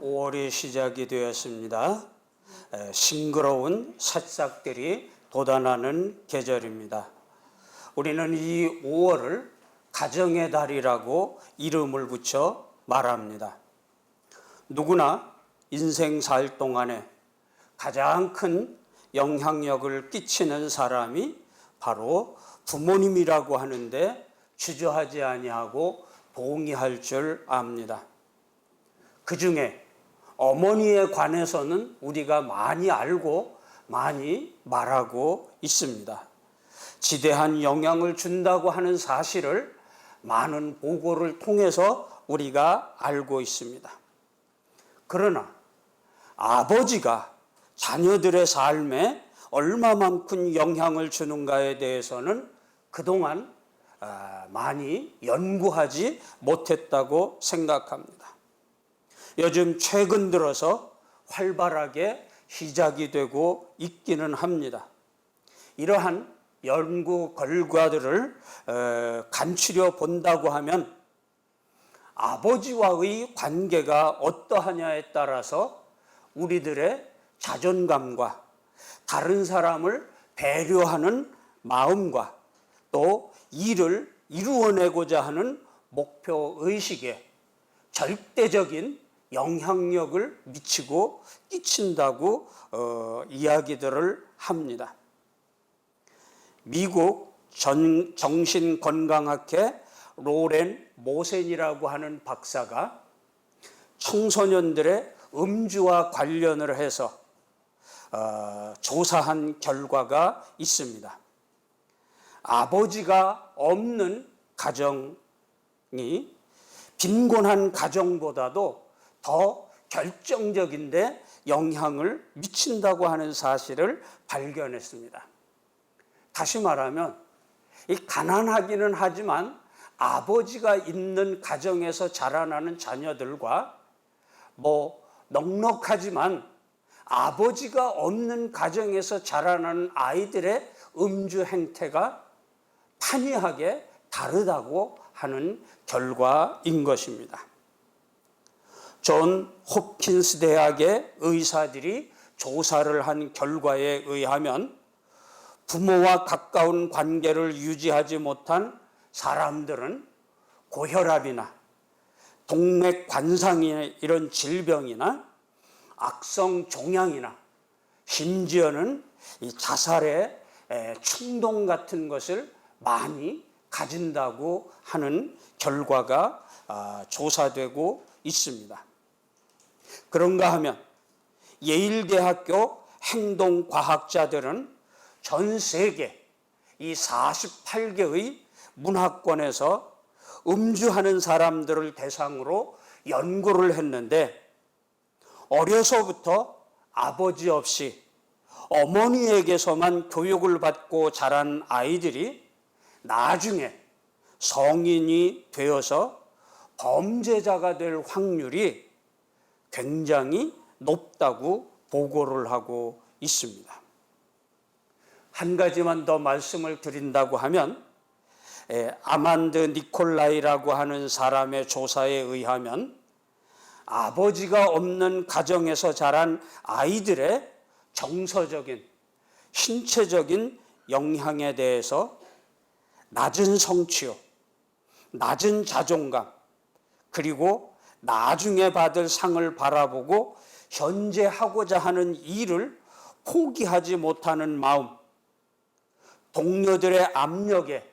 5월이 시작이 되었습니다. 싱그러운 새싹들이 돋아나는 계절입니다. 우리는 이 5월을 가정의 달이라고 이름을 붙여 말합니다. 누구나 인생 살 동안에 가장 큰 영향력을 끼치는 사람이 바로 부모님이라고 하는데 주저하지 아니하고 동의할 줄 압니다. 그 중에 어머니에 관해서는 우리가 많이 알고 많이 말하고 있습니다. 지대한 영향을 준다고 하는 사실을 많은 보고를 통해서 우리가 알고 있습니다. 그러나 아버지가 자녀들의 삶에 얼마만큼 영향을 주는가에 대해서는 그동안 많이 연구하지 못했다고 생각합니다. 요즘 최근 들어서 활발하게 시작이 되고 있기는 합니다. 이러한 연구 결과들을 간추려 본다고 하면 아버지와의 관계가 어떠하냐에 따라서 우리들의 자존감과 다른 사람을 배려하는 마음과 또 일을 이루어내고자 하는 목표의식에 절대적인 영향력을 미치고 끼친다고 이야기들을 합니다. 미국 정신건강학회 로렌 모센이라고 하는 박사가 청소년들의 음주와 관련을 해서 조사한 결과가 있습니다. 아버지가 없는 가정이 빈곤한 가정보다도 더 결정적인데 영향을 미친다고 하는 사실을 발견했습니다. 다시 말하면 이 가난하기는 하지만 아버지가 있는 가정에서 자라나는 자녀들과 넉넉하지만 아버지가 없는 가정에서 자라나는 아이들의 음주 행태가 판이하게 다르다고 하는 결과인 것입니다. 존 홉킨스 대학의 의사들이 조사를 한 결과에 의하면 부모와 가까운 관계를 유지하지 못한 사람들은 고혈압이나 동맥관상의 이런 질병이나 악성 종양이나 심지어는 이 자살의 충동 같은 것을 많이 가진다고 하는 결과가 조사되고 있습니다. 그런가 하면 예일대학교 행동과학자들은 전 세계 이 48개의 문화권에서 음주하는 사람들을 대상으로 연구를 했는데 어려서부터 아버지 없이 어머니에게서만 교육을 받고 자란 아이들이 나중에 성인이 되어서 범죄자가 될 확률이 굉장히 높다고 보고를 하고 있습니다. 한 가지만 더 말씀을 드린다고 하면 아만드 니콜라이라고 하는 사람의 조사에 의하면 아버지가 없는 가정에서 자란 아이들의 정서적인, 신체적인 영향에 대해서 낮은 성취욕, 낮은 자존감, 그리고 나중에 받을 상을 바라보고 현재 하고자 하는 일을 포기하지 못하는 마음, 동료들의 압력에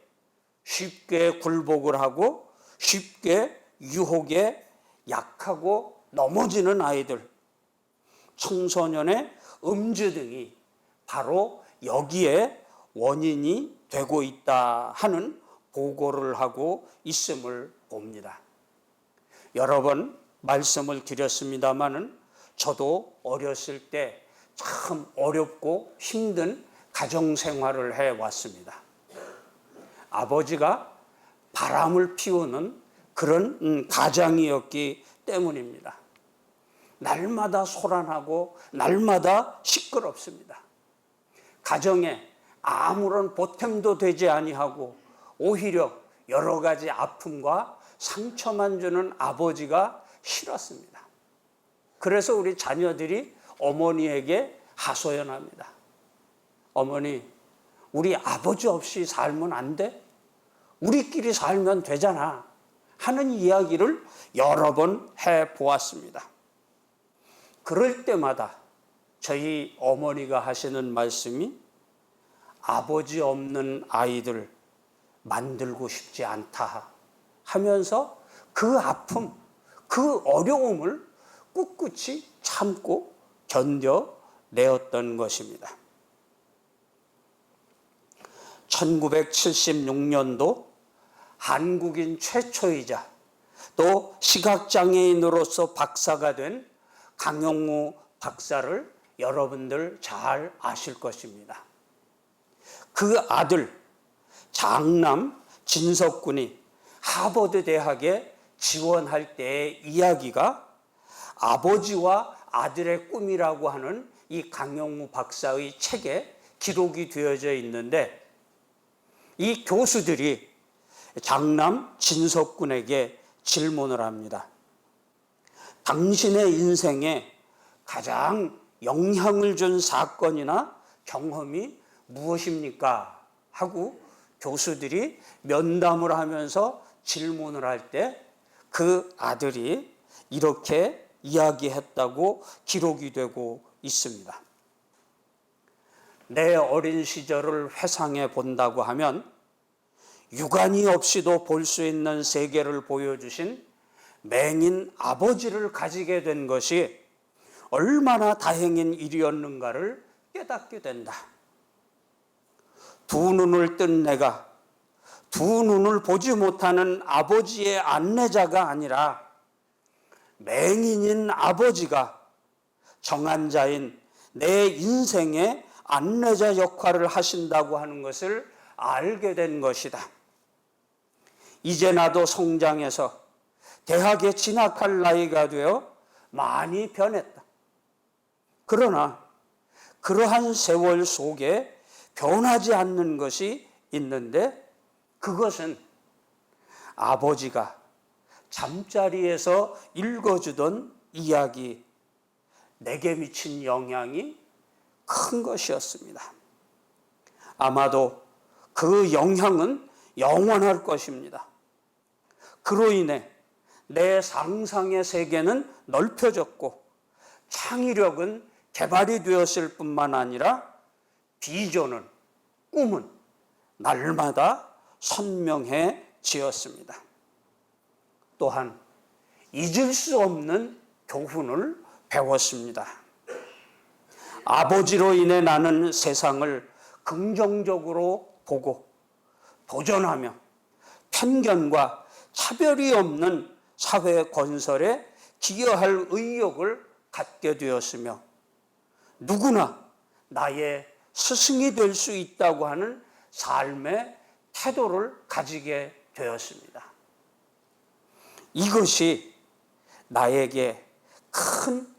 쉽게 굴복을 하고 쉽게 유혹에 약하고 넘어지는 아이들, 청소년의 음주 등이 바로 여기에 원인이 되고 있다 하는 보고를 하고 있음을 봅니다. 여러 번 말씀을 드렸습니다마는 저도 어렸을 때 참 어렵고 힘든 가정생활을 해왔습니다. 아버지가 바람을 피우는 그런 가장이었기 때문입니다. 날마다 소란하고 날마다 시끄럽습니다. 가정에 아무런 보탬도 되지 아니하고 오히려 여러 가지 아픔과 상처만 주는 아버지가 싫었습니다. 그래서 우리 자녀들이 어머니에게 하소연합니다. 어머니, 우리 아버지 없이 살면 안 돼? 우리끼리 살면 되잖아. 하는 이야기를 여러 번 해보았습니다. 그럴 때마다 저희 어머니가 하시는 말씀이 아버지 없는 아이들 만들고 싶지 않다 하면서 그 아픔, 그 어려움을 꿋꿋이 참고 견뎌내었던 것입니다. 1976년도 한국인 최초이자 또 시각장애인으로서 박사가 된 강영무 박사를 여러분들 잘 아실 것입니다. 그 아들 장남 진석군이 하버드 대학에 지원할 때의 이야기가 아버지와 아들의 꿈이라고 하는 이 강영무 박사의 책에 기록이 되어져 있는데, 이 교수들이 장남 진석군에게 질문을 합니다. 당신의 인생에 가장 영향을 준 사건이나 경험이 무엇입니까? 하고 교수들이 면담을 하면서 질문을 할 때 그 아들이 이렇게 이야기했다고 기록이 되고 있습니다. 내 어린 시절을 회상해 본다고 하면 유관이 없이도 볼 수 있는 세계를 보여주신 맹인 아버지를 가지게 된 것이 얼마나 다행인 일이었는가를 깨닫게 된다. 두 눈을 뜬 내가 두 눈을 보지 못하는 아버지의 안내자가 아니라 맹인인 아버지가 정한자인 내 인생의 안내자 역할을 하신다고 하는 것을 알게 된 것이다. 이제 나도 성장해서 대학에 진학할 나이가 되어 많이 변했다. 그러나 그러한 세월 속에 변하지 않는 것이 있는데, 그것은 아버지가 잠자리에서 읽어주던 이야기, 내게 미친 영향이 큰 것이었습니다. 아마도 그 영향은 영원할 것입니다. 그로 인해 내 상상의 세계는 넓혀졌고 창의력은 개발이 되었을 뿐만 아니라 비전은, 꿈은 날마다 선명해지었습니다. 또한 잊을 수 없는 교훈을 배웠습니다. 아버지로 인해 나는 세상을 긍정적으로 보고 도전하며 편견과 차별이 없는 사회 건설에 기여할 의욕을 갖게 되었으며, 누구나 나의 스승이 될 수 있다고 하는 삶의 태도를 가지게 되었습니다. 이것이 나에게 큰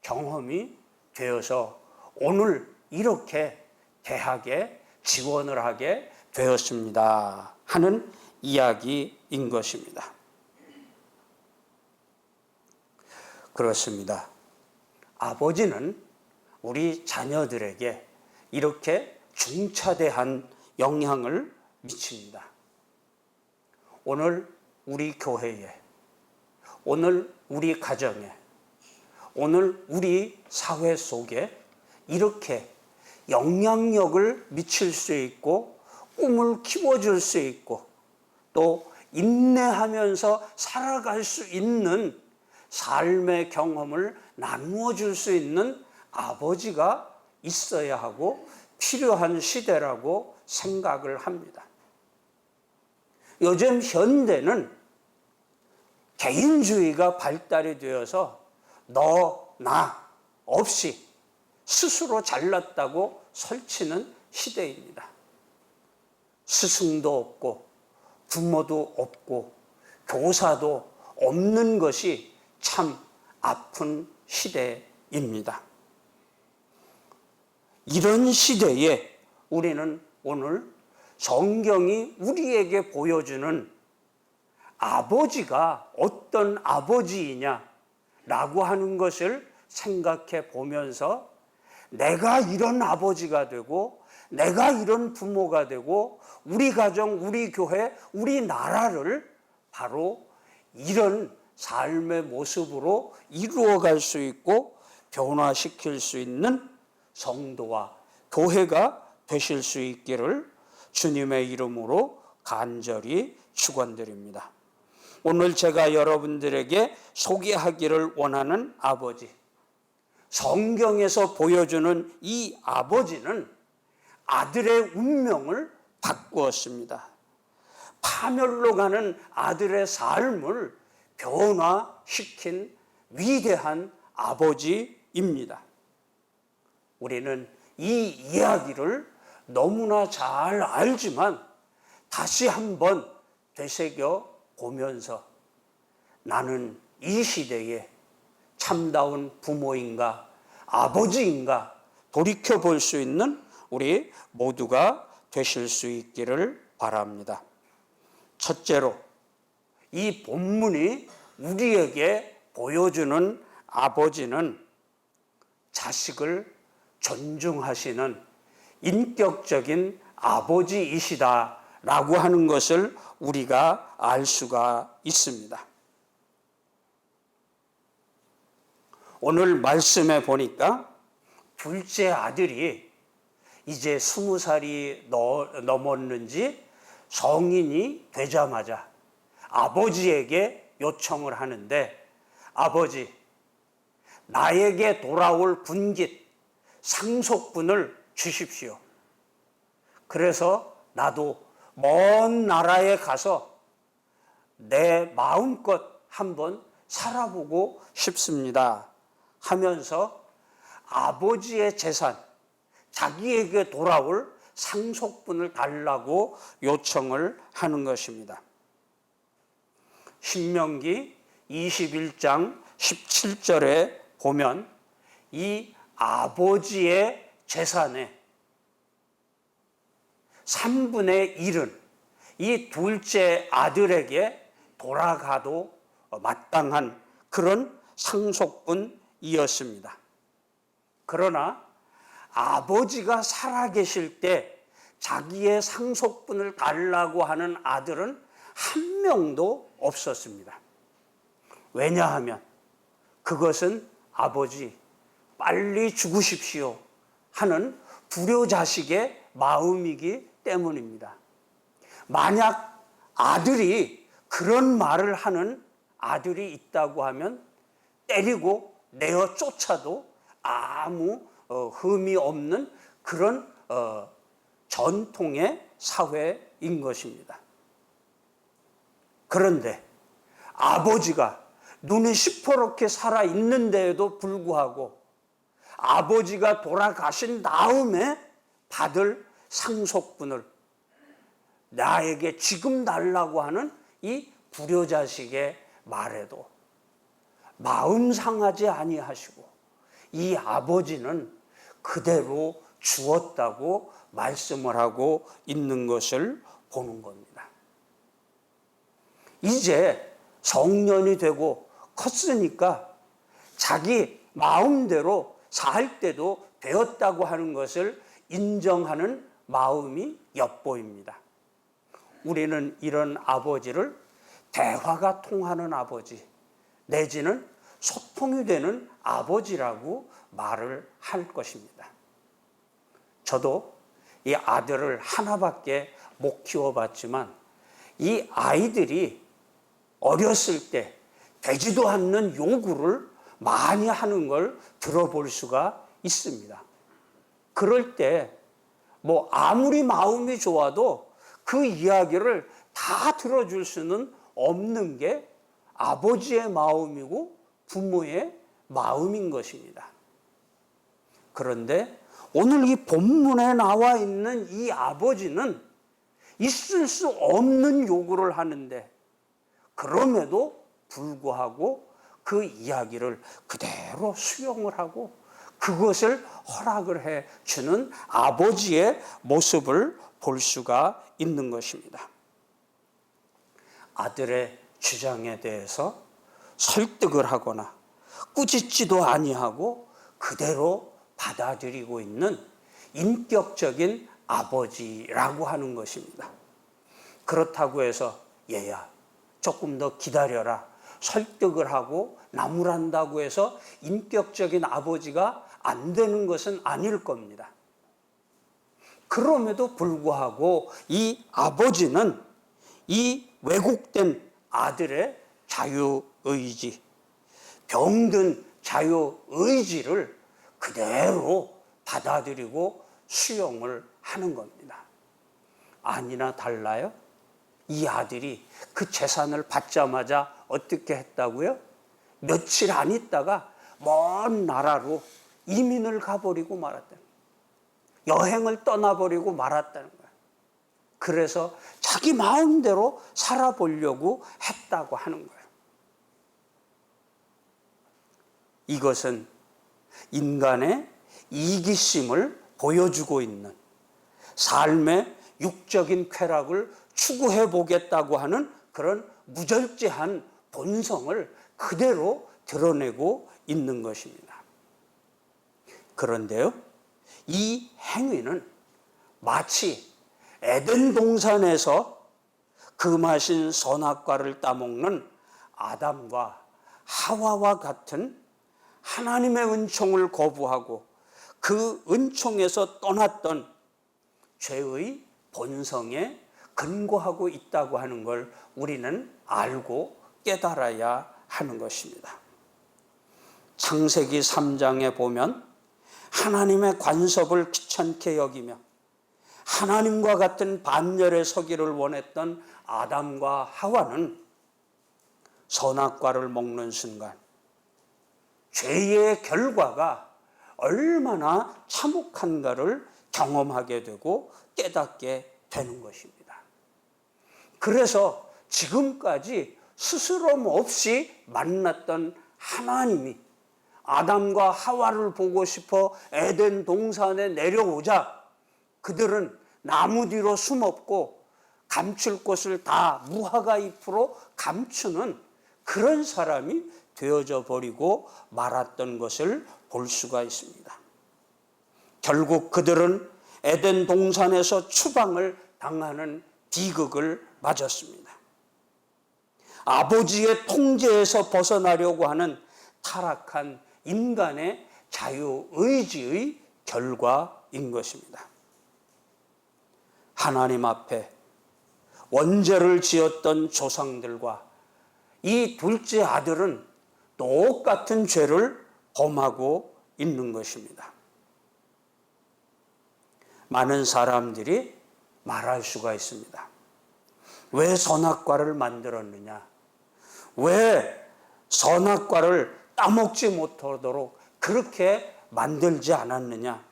경험이 되어서 오늘 이렇게 대학에 지원을 하게 되었습니다 하는 이야기인 것입니다. 그렇습니다. 아버지는 우리 자녀들에게 이렇게 중차대한 영향을 미칩니다. 오늘 우리 교회에, 오늘 우리 가정에, 오늘 우리 사회 속에 이렇게 영향력을 미칠 수 있고 꿈을 키워줄 수 있고 또 인내하면서 살아갈 수 있는 삶의 경험을 나누어 줄 수 있는 아버지가 있어야 하고 필요한 시대라고 생각을 합니다. 요즘 현대는 개인주의가 발달이 되어서 너, 나 없이 스스로 잘났다고 설치는 시대입니다. 스승도 없고 부모도 없고 교사도 없는 것이 참 아픈 시대입니다. 이런 시대에 우리는 오늘 성경이 우리에게 보여주는 아버지가 어떤 아버지이냐, 라고 하는 것을 생각해 보면서 내가 이런 아버지가 되고 내가 이런 부모가 되고 우리 가정, 우리 교회, 우리 나라를 바로 이런 삶의 모습으로 이루어갈 수 있고 변화시킬 수 있는 성도와 교회가 되실 수 있기를 주님의 이름으로 간절히 축원드립니다. 오늘 제가 여러분들에게 소개하기를 원하는 아버지, 성경에서 보여주는 이 아버지는 아들의 운명을 바꾸었습니다. 파멸로 가는 아들의 삶을 변화시킨 위대한 아버지입니다. 우리는 이 이야기를 너무나 잘 알지만 다시 한번 되새겨 보면서 나는 이 시대에 참다운 부모인가 아버지인가 돌이켜볼 수 있는 우리 모두가 되실 수 있기를 바랍니다. 첫째로 이 본문이 우리에게 보여주는 아버지는 자식을 존중하시는 인격적인 아버지이시다라고 하는 것을 우리가 알 수가 있습니다. 오늘 말씀에 보니까 둘째 아들이 이제 20살이 넘었는지 성인이 되자마자 아버지에게 요청을 하는데, 아버지, 나에게 돌아올 분깃, 상속분을 주십시오. 그래서 나도 먼 나라에 가서 내 마음껏 한번 살아보고 싶습니다 하면서 아버지의 재산, 자기에게 돌아올 상속분을 달라고 요청을 하는 것입니다. 신명기 21장 17절에 보면 이 아버지의 재산의 3분의 1은 이 둘째 아들에게 돌아가도 마땅한 그런 상속분이었습니다. 그러나 아버지가 살아계실 때 자기의 상속분을 달라고 하는 아들은 한 명도 없었습니다. 왜냐하면 그것은 아버지 빨리 죽으십시오 하는 불효자식의 마음이기 때문입니다. 만약 아들이 그런 말을 하는 아들이 있다고 하면 때리고 내어 쫓아도 아무 흠이 없는 그런 전통의 사회인 것입니다. 그런데 아버지가 눈이 시퍼렇게 살아있는데에도 불구하고 아버지가 돌아가신 다음에 받을 상속분을 나에게 지금 달라고 하는 이 불효자식의 말에도 마음 상하지 아니하시고 이 아버지는 그대로 주었다고 말씀을 하고 있는 것을 보는 겁니다. 이제 성년이 되고 컸으니까 자기 마음대로 살 때도 되었다고 하는 것을 인정하는 마음이 엿보입니다. 우리는 이런 아버지를 대화가 통하는 아버지 내지는 소통이 되는 아버지라고 말을 할 것입니다. 저도 이 아들을 하나밖에 못 키워봤지만 이 아이들이 어렸을 때 되지도 않는 요구를 많이 하는 걸 들어볼 수가 있습니다. 그럴 때 뭐 아무리 마음이 좋아도 그 이야기를 다 들어줄 수는 없는 게 아버지의 마음이고 부모의 마음인 것입니다. 그런데 오늘 이 본문에 나와 있는 이 아버지는 있을 수 없는 요구를 하는데 그럼에도 불구하고 그 이야기를 그대로 수용을 하고 그것을 허락을 해 주는 아버지의 모습을 볼 수가 있는 것입니다. 아들의 주장에 대해서 설득을 하거나 꾸짖지도 아니하고 그대로 받아들이고 있는 인격적인 아버지라고 하는 것입니다. 그렇다고 해서 얘야 조금 더 기다려라 설득을 하고 나무란다고 해서 인격적인 아버지가 안 되는 것은 아닐 겁니다. 그럼에도 불구하고 이 아버지는 이 왜곡된 아들의 자유의지, 병든 자유의지를 그대로 받아들이고 수용을 하는 겁니다. 아니나 달라요? 이 아들이 그 재산을 받자마자 어떻게 했다고요? 며칠 안 있다가 먼 나라로 이민을 가버리고 말았다는 거예요. 여행을 떠나버리고 말았다는 거예요. 그래서 자기 마음대로 살아보려고 했다고 하는 거예요. 이것은 인간의 이기심을 보여주고 있는, 삶의 육적인 쾌락을 추구해 보겠다고 하는 그런 무절제한 본성을 그대로 드러내고 있는 것입니다. 그런데요, 이 행위는 마치 에덴 동산에서 금하신 선악과를 따먹는 아담과 하와와 같은 하나님의 은총을 거부하고 그 은총에서 떠났던 죄의 본성에 근거하고 있다고 하는 걸 우리는 알고 깨달아야 하는 것입니다. 창세기 3장에 보면 하나님의 관섭을 귀찮게 여기며 하나님과 같은 반열에 서기를 원했던 아담과 하와는 선악과를 먹는 순간 죄의 결과가 얼마나 참혹한가를 경험하게 되고 깨닫게 되는 것입니다. 그래서 지금까지 스스럼 없이 만났던 하나님이 아담과 하와를 보고 싶어 에덴 동산에 내려오자 그들은 나무 뒤로 숨었고 감출 곳을 다 무화과 잎으로 감추는 그런 사람이 되어져 버리고 말았던 것을 볼 수가 있습니다. 결국 그들은 에덴 동산에서 추방을 당하는 비극을 맞았습니다. 아버지의 통제에서 벗어나려고 하는 타락한 인간의 자유의지의 결과인 것입니다. 하나님 앞에 원죄를 지었던 조상들과 이 둘째 아들은 똑같은 죄를 범하고 있는 것입니다. 많은 사람들이 말할 수가 있습니다. 왜 선악과를 만들었느냐? 왜 선악과를 따먹지 못하도록 그렇게 만들지 않았느냐?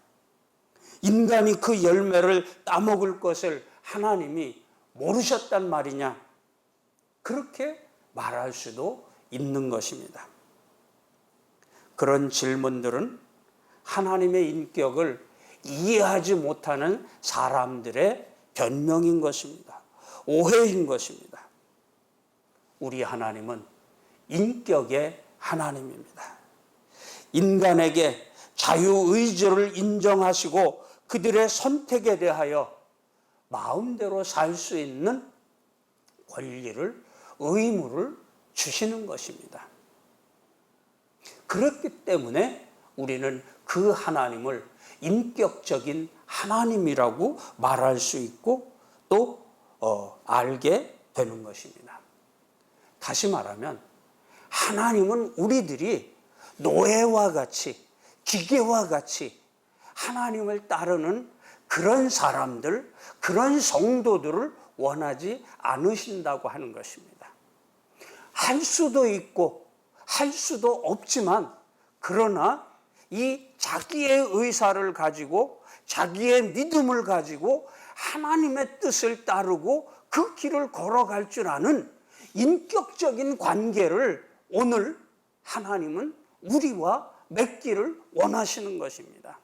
인간이 그 열매를 따먹을 것을 하나님이 모르셨단 말이냐? 그렇게 말할 수도 있는 것입니다. 그런 질문들은 하나님의 인격을 이해하지 못하는 사람들의 변명인 것입니다. 오해인 것입니다. 우리 하나님은 인격의 하나님입니다. 인간에게 자유의지를 인정하시고 그들의 선택에 대하여 마음대로 살 수 있는 권리를, 의무를 주시는 것입니다. 그렇기 때문에 우리는 그 하나님을 인격적인 하나님이라고 말할 수 있고 또 알게 되는 것입니다. 다시 말하면 하나님은 우리들이 노예와 같이 기계와 같이 하나님을 따르는 그런 사람들, 그런 성도들을 원하지 않으신다고 하는 것입니다. 할 수도 있고 할 수도 없지만 그러나 이 자기의 의사를 가지고 자기의 믿음을 가지고 하나님의 뜻을 따르고 그 길을 걸어갈 줄 아는 인격적인 관계를 오늘 하나님은 우리와 맺기를 원하시는 것입니다.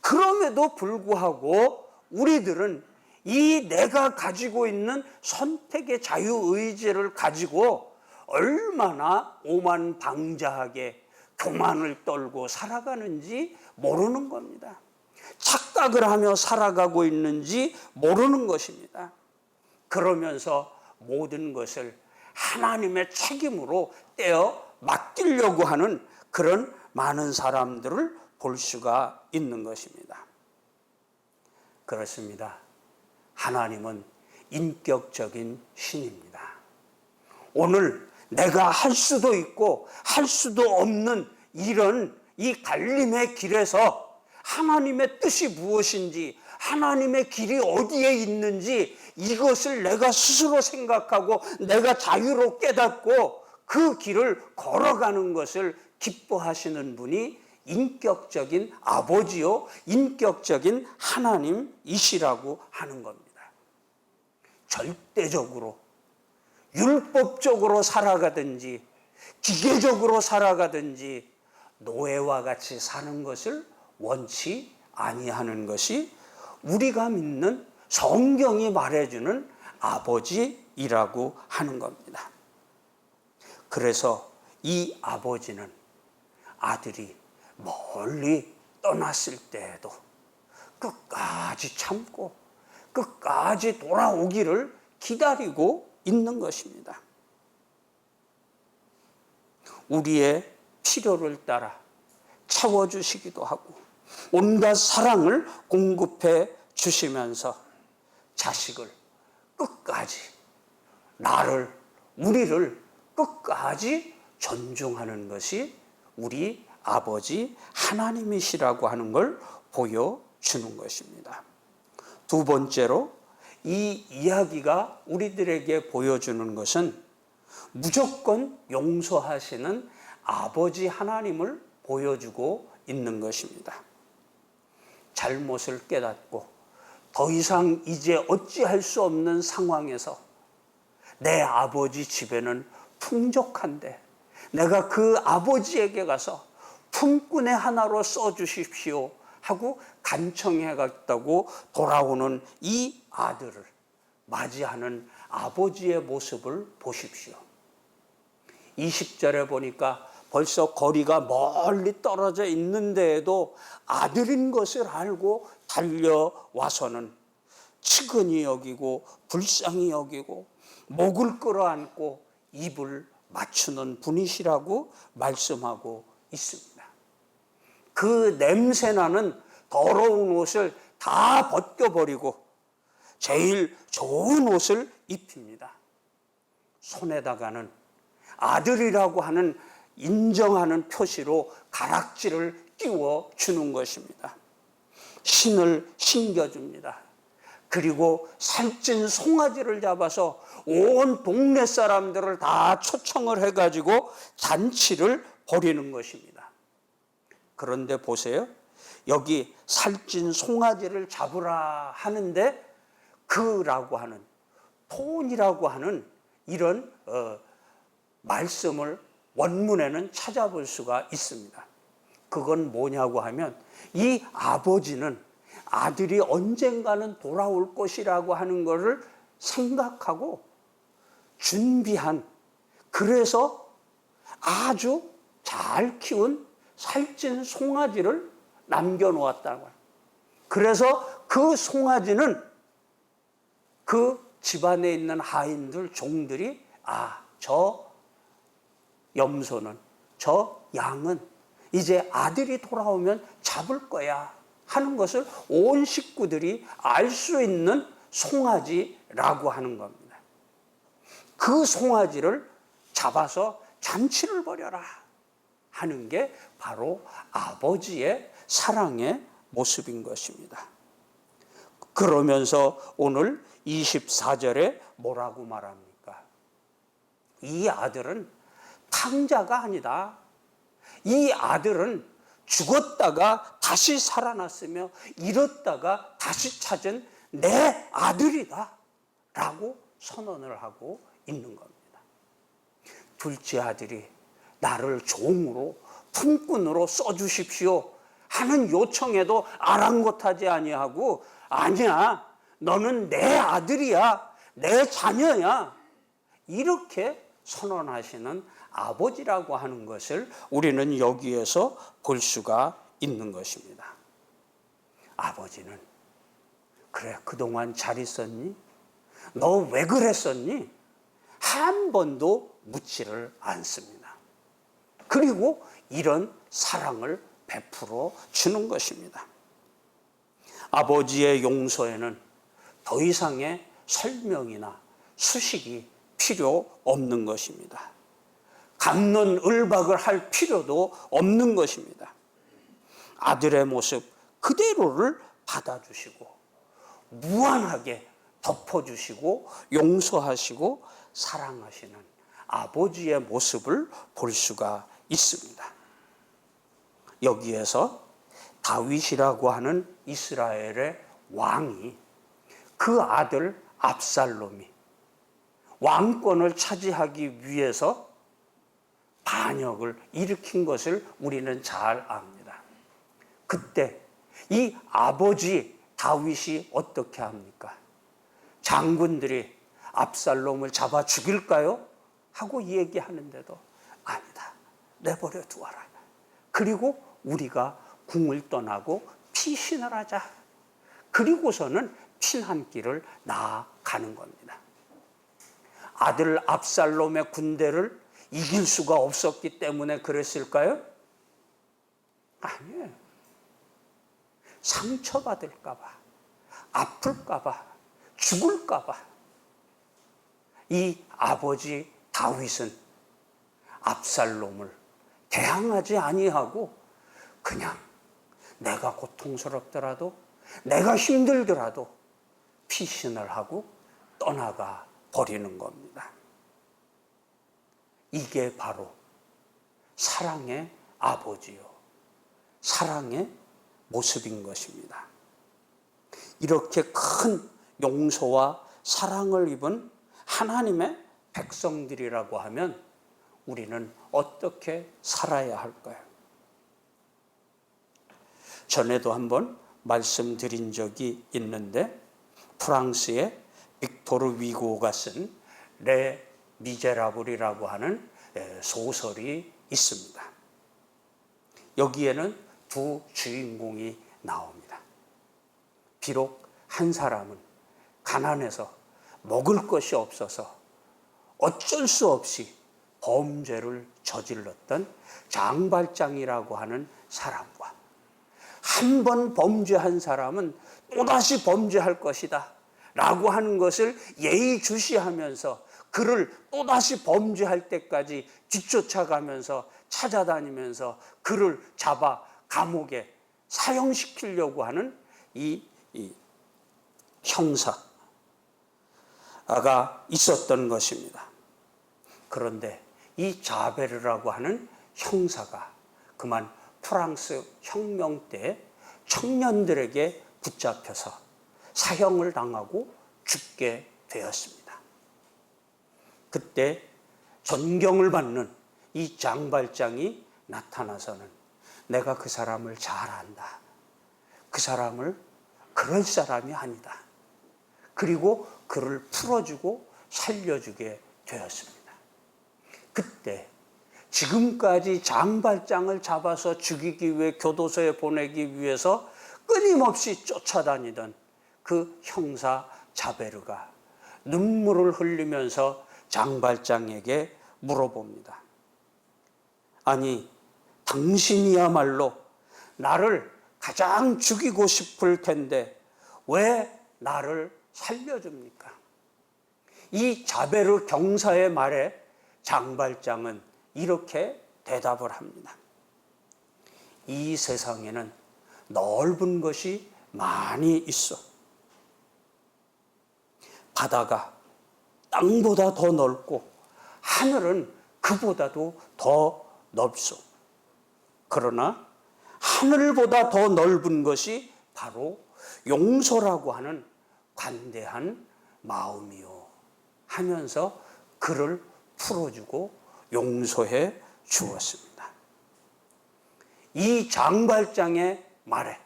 그럼에도 불구하고 우리들은 이 내가 가지고 있는 선택의 자유의지를 가지고 얼마나 오만방자하게 교만을 떨고 살아가는지 모르는 겁니다. 착각을 하며 살아가고 있는지 모르는 것입니다. 그러면서 모든 것을 하나님의 책임으로 떼어 맡기려고 하는 그런 많은 사람들을 볼 수가 있는 것입니다. 그렇습니다. 하나님은 인격적인 신입니다. 오늘 내가 할 수도 있고 할 수도 없는 이런 이 갈림의 길에서 하나님의 뜻이 무엇인지, 하나님의 길이 어디에 있는지 이것을 내가 스스로 생각하고 내가 자유로 깨닫고 그 길을 걸어가는 것을 기뻐하시는 분이 인격적인 아버지요, 인격적인 하나님이시라고 하는 겁니다. 절대적으로 율법적으로 살아가든지 기계적으로 살아가든지 노예와 같이 사는 것을 원치 아니하는 것이 우리가 믿는 성경이 말해주는 아버지이라고 하는 겁니다. 그래서 이 아버지는 아들이 멀리 떠났을 때에도 끝까지 참고 끝까지 돌아오기를 기다리고 있는 것입니다. 우리의 필요를 따라 채워주시기도 하고 온갖 사랑을 공급해 주시면서 자식을 끝까지, 나를, 우리를 끝까지 존중하는 것이 우리 아버지 하나님이시라고 하는 걸 보여주는 것입니다. 두 번째로 이 이야기가 우리들에게 보여주는 것은 무조건 용서하시는 아버지 하나님을 보여주고 있는 것입니다. 잘못을 깨닫고 더 이상 이제 어찌할 수 없는 상황에서 내 아버지 집에는 풍족한데 내가 그 아버지에게 가서 품꾼의 하나로 써주십시오 하고 간청해갔다고 돌아오는 이 아들을 맞이하는 아버지의 모습을 보십시오. 20절에 보니까 벌써 거리가 멀리 떨어져 있는데에도 아들인 것을 알고 달려와서는 측은히 여기고 불쌍히 여기고 목을 끌어안고 입을 맞추는 분이시라고 말씀하고 있습니다. 그 냄새나는 더러운 옷을 다 벗겨버리고 제일 좋은 옷을 입힙니다. 손에다가는 아들이라고 하는 인정하는 표시로 가락지를 띄워주는 것입니다. 신을 신겨줍니다. 그리고 살찐 송아지를 잡아서 온 동네 사람들을 다 초청을 해가지고 잔치를 벌이는 것입니다. 그런데 보세요. 여기 살찐 송아지를 잡으라 하는데 그라고 하는 폰이라고 하는 이런 말씀을 원문에는 찾아볼 수가 있습니다. 그건 뭐냐고 하면 이 아버지는 아들이 언젠가는 돌아올 것이라고 하는 것을 생각하고 준비한, 그래서 아주 잘 키운 살찐 송아지를 남겨놓았다고 해요. 그래서 그 송아지는 그 집안에 있는 하인들, 종들이 저 염소는, 저 양은 이제 아들이 돌아오면 잡을 거야 하는 것을 온 식구들이 알 수 있는 송아지라고 하는 겁니다. 그 송아지를 잡아서 잔치를 벌여라 하는 게 바로 아버지의 사랑의 모습인 것입니다. 그러면서 오늘 24절에 뭐라고 말합니까? 이 아들은 탕자가 아니다. 이 아들은 죽었다가 다시 살아났으며 잃었다가 다시 찾은 내 아들이다 라고 선언을 하고 있는 겁니다. 둘째 아들이 나를 종으로 품꾼으로 써주십시오 하는 요청에도 아랑곳하지 아니하고 아니야, 너는 내 아들이야, 내 자녀야 이렇게 선언하시는 아버지라고 하는 것을 우리는 여기에서 볼 수가 있는 것입니다. 아버지는 그래 그동안 잘 있었니? 너 왜 그랬었니? 한 번도 묻지를 않습니다. 그리고 이런 사랑을 베풀어 주는 것입니다. 아버지의 용서에는 더 이상의 설명이나 수식이 필요 없는 것입니다. 갑론을박을 할 필요도 없는 것입니다. 아들의 모습 그대로를 받아주시고 무한하게 덮어주시고 용서하시고 사랑하시는 아버지의 모습을 볼 수가 있습니다. 여기에서 다윗이라고 하는 이스라엘의 왕이 그 아들 압살롬이 왕권을 차지하기 위해서 반역을 일으킨 것을 우리는 잘 압니다. 그때 이 아버지 다윗이 어떻게 합니까? 장군들이 압살롬을 잡아 죽일까요? 하고 얘기하는데도 아니다. 내버려 두어라. 그리고 우리가 궁을 떠나고 피신을 하자. 그리고서는 피난길을 나아가는 겁니다. 아들 압살롬의 군대를 이길 수가 없었기 때문에 그랬을까요? 아니에요. 상처받을까 봐, 아플까 봐, 죽을까 봐. 이 아버지 다윗은 압살롬을 대항하지 아니하고 그냥 내가 고통스럽더라도 내가 힘들더라도 피신을 하고 떠나가 버리는 겁니다. 이게 바로 사랑의 아버지요, 사랑의 모습인 것입니다. 이렇게 큰 용서와 사랑을 입은 하나님의 백성들이라고 하면 우리는 어떻게 살아야 할까요? 전에도 한번 말씀드린 적이 있는데 프랑스의 빅토르 위고가 쓴 레 미제라블이라고 하는 소설이 있습니다. 여기에는 두 주인공이 나옵니다. 비록 한 사람은 가난해서 먹을 것이 없어서 어쩔 수 없이 범죄를 저질렀던 장발장이라고 하는 사람과 한 번 범죄한 사람은 또다시 범죄할 것이다 라고 하는 것을 예의주시하면서 그를 또다시 범죄할 때까지 뒤쫓아가면서 찾아다니면서 그를 잡아 감옥에 사형시키려고 하는 이 형사가 있었던 것입니다. 그런데 이 자베르라고 하는 형사가 그만 프랑스 혁명 때 청년들에게 붙잡혀서 사형을 당하고 죽게 되었습니다. 그때 존경을 받는 이 장발장이 나타나서는 내가 그 사람을 잘 안다. 그 사람을 그럴 사람이 아니다. 그리고 그를 풀어주고 살려주게 되었습니다. 그때 지금까지 장발장을 잡아서 죽이기 위해 교도소에 보내기 위해서 끊임없이 쫓아다니던 그 형사 자베르가 눈물을 흘리면서 장발장에게 물어봅니다. 아니, 당신이야말로 나를 가장 죽이고 싶을 텐데 왜 나를 살려줍니까? 이 자베르 경사의 말에 장발장은 이렇게 대답을 합니다. 이 세상에는 넓은 것이 많이 있어. 바다가 땅보다 더 넓고 하늘은 그보다도 더 넓소. 그러나 하늘보다 더 넓은 것이 바로 용서라고 하는 관대한 마음이요 하면서 그를 풀어주고 용서해 주었습니다. 이 장발장의 말에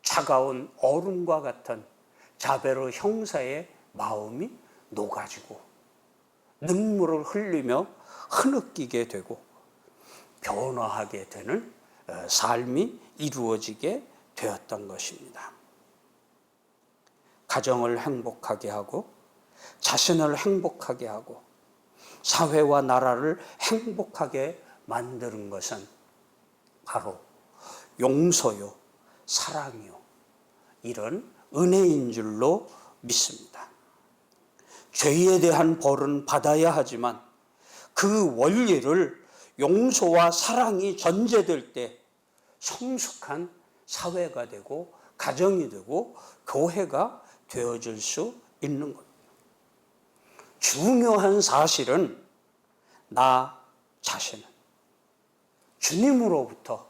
차가운 얼음과 같은 자베르 형사의 마음이 녹아지고 눈물을 흘리며 흐느끼게 되고 변화하게 되는 삶이 이루어지게 되었던 것입니다. 가정을 행복하게 하고 자신을 행복하게 하고 사회와 나라를 행복하게 만드는 것은 바로 용서요, 사랑이요, 이런 은혜인 줄로 믿습니다. 죄에 대한 벌은 받아야 하지만 그 원리를 용서와 사랑이 전제될 때 성숙한 사회가 되고 가정이 되고 교회가 되어질 수 있는 겁니다. 중요한 사실은 나 자신은 주님으로부터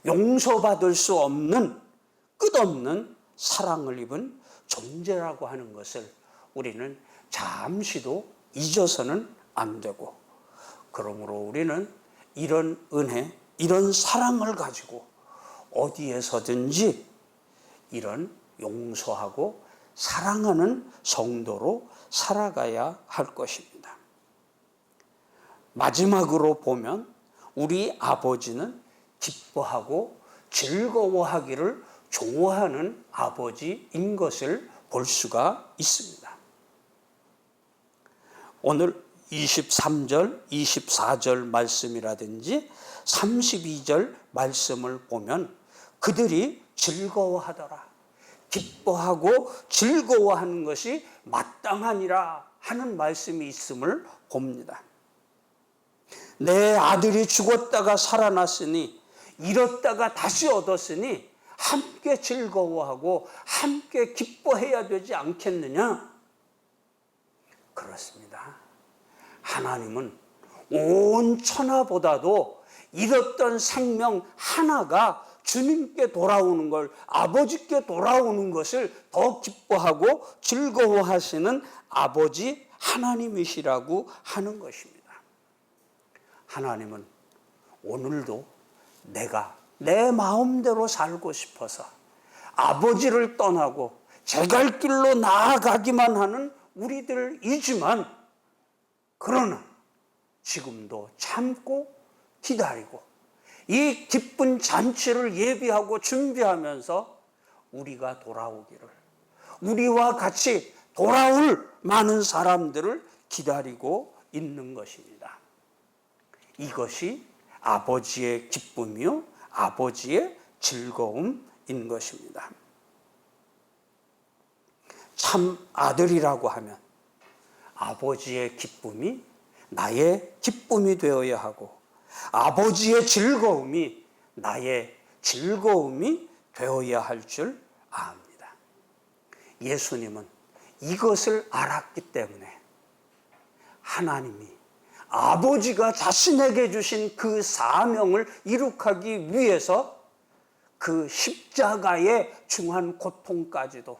용서받을 수 없는 끝없는 사랑을 입은 존재라고 하는 것을 우리는 잠시도 잊어서는 안 되고, 그러므로 우리는 이런 은혜, 이런 사랑을 가지고 어디에서든지 이런 용서하고 사랑하는 성도로 살아가야 할 것입니다. 마지막으로 보면 우리 아버지는 기뻐하고 즐거워하기를 좋아하는 아버지인 것을 볼 수가 있습니다. 오늘 23절, 24절 말씀이라든지 32절 말씀을 보면 그들이 즐거워하더라, 기뻐하고 즐거워하는 것이 마땅하니라 하는 말씀이 있음을 봅니다. 내 아들이 죽었다가 살아났으니 잃었다가 다시 얻었으니 함께 즐거워하고 함께 기뻐해야 되지 않겠느냐? 그렇습니다. 하나님은 온 천하보다도 잃었던 생명 하나가 주님께 돌아오는 걸, 아버지께 돌아오는 것을 더 기뻐하고 즐거워하시는 아버지 하나님이시라고 하는 것입니다. 하나님은 오늘도 내가 내 마음대로 살고 싶어서 아버지를 떠나고 제 갈 길로 나아가기만 하는 우리들이지만, 그러나 지금도 참고 기다리고 이 기쁜 잔치를 예비하고 준비하면서 우리가 돌아오기를, 우리와 같이 돌아올 많은 사람들을 기다리고 있는 것입니다. 이것이 아버지의 기쁨이요, 아버지의 즐거움인 것입니다. 참 아들이라고 하면 아버지의 기쁨이 나의 기쁨이 되어야 하고 아버지의 즐거움이 나의 즐거움이 되어야 할 줄 압니다. 예수님은 이것을 알았기 때문에 하나님이 아버지가 자신에게 주신 그 사명을 이룩하기 위해서 그 십자가의 중한 고통까지도,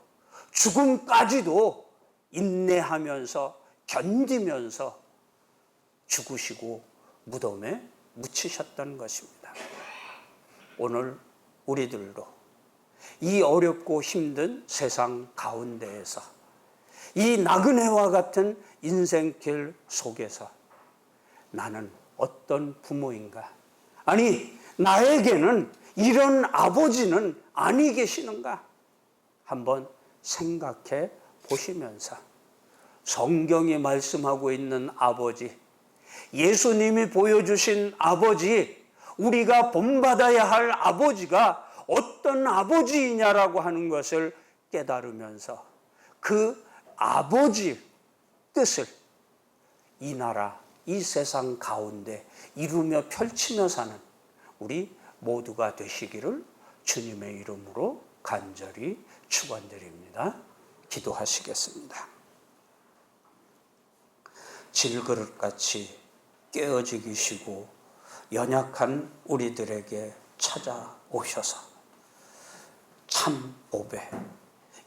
죽음까지도 인내하면서 견디면서 죽으시고 무덤에 묻히셨던 것입니다. 오늘 우리들도 이 어렵고 힘든 세상 가운데에서 이 나그네와 같은 인생길 속에서 나는 어떤 부모인가? 아니, 나에게는 이런 아버지는 아니 계시는가? 한번 생각해 보시면서 성경이 말씀하고 있는 아버지, 예수님이 보여주신 아버지, 우리가 본받아야 할 아버지가 어떤 아버지이냐라고 하는 것을 깨달으면서 그 아버지 뜻을 이 나라, 이 세상 가운데 이루며 펼치며 사는 우리 모두가 되시기를 주님의 이름으로 간절히 축원드립니다. 기도하시겠습니다. 질그릇같이 깨어지기시고 연약한 우리들에게 찾아오셔서 참 보배,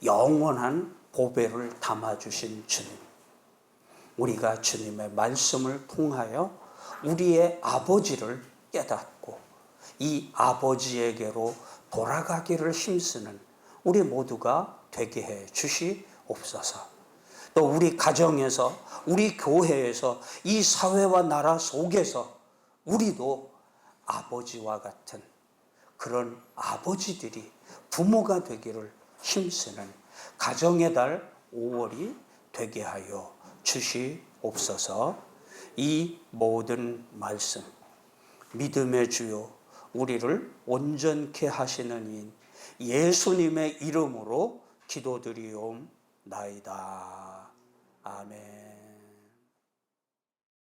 영원한 보배를 담아주신 주님, 우리가 주님의 말씀을 통하여 우리의 아버지를 깨닫고 이 아버지에게로 돌아가기를 힘쓰는 우리 모두가 되게 해 주시옵소서. 또 우리 가정에서, 우리 교회에서, 이 사회와 나라 속에서 우리도 아버지와 같은 그런 아버지들이 부모가 되기를 힘쓰는 가정의 달 5월이 되게 하여 주시옵소서. 이 모든 말씀, 믿음의 주요 우리를 온전케 하시는 이인 예수님의 이름으로 기도드리옵나이다. 아멘.